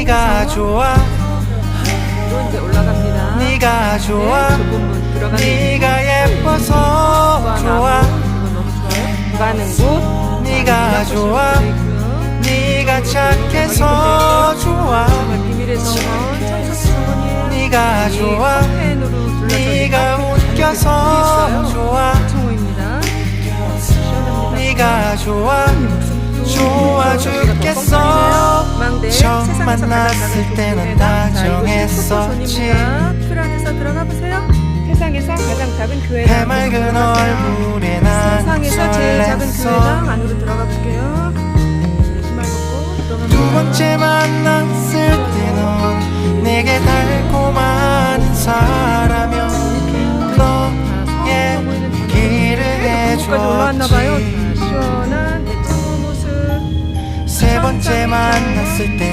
네가 좋아 또 이제 올라갑니다. 네가 좋아 좁은 문 들어가는 네가 예뻐서 좋아 이거 너무 좋아요. 가는 곳 네가 좋아 네가 착해서 좋아 비밀의 정원 청소년 정원이에요. 네가 좋아 펜으로 둘러서 네가 웃겨서 좋아 청호입니다. 시원합니다. 네가 좋아 좋아 죽겠어 처음 만났을 때는 다정했었지 틀 안에서 들어가 보세요. 세상에서 가장 작은 교회당 해맑은 얼굴에 난 세상에서 제일 작은 설렜어 교회당 안으로 들어가 볼게요. 신발 벗고 들어갑니다. 두 번째 만났을 때는 내게 달콤한 인사라며 너의 길을 여기까지 올라왔나봐요. 해줬지 시원한 대창고 모습. 세 번째 만났을 때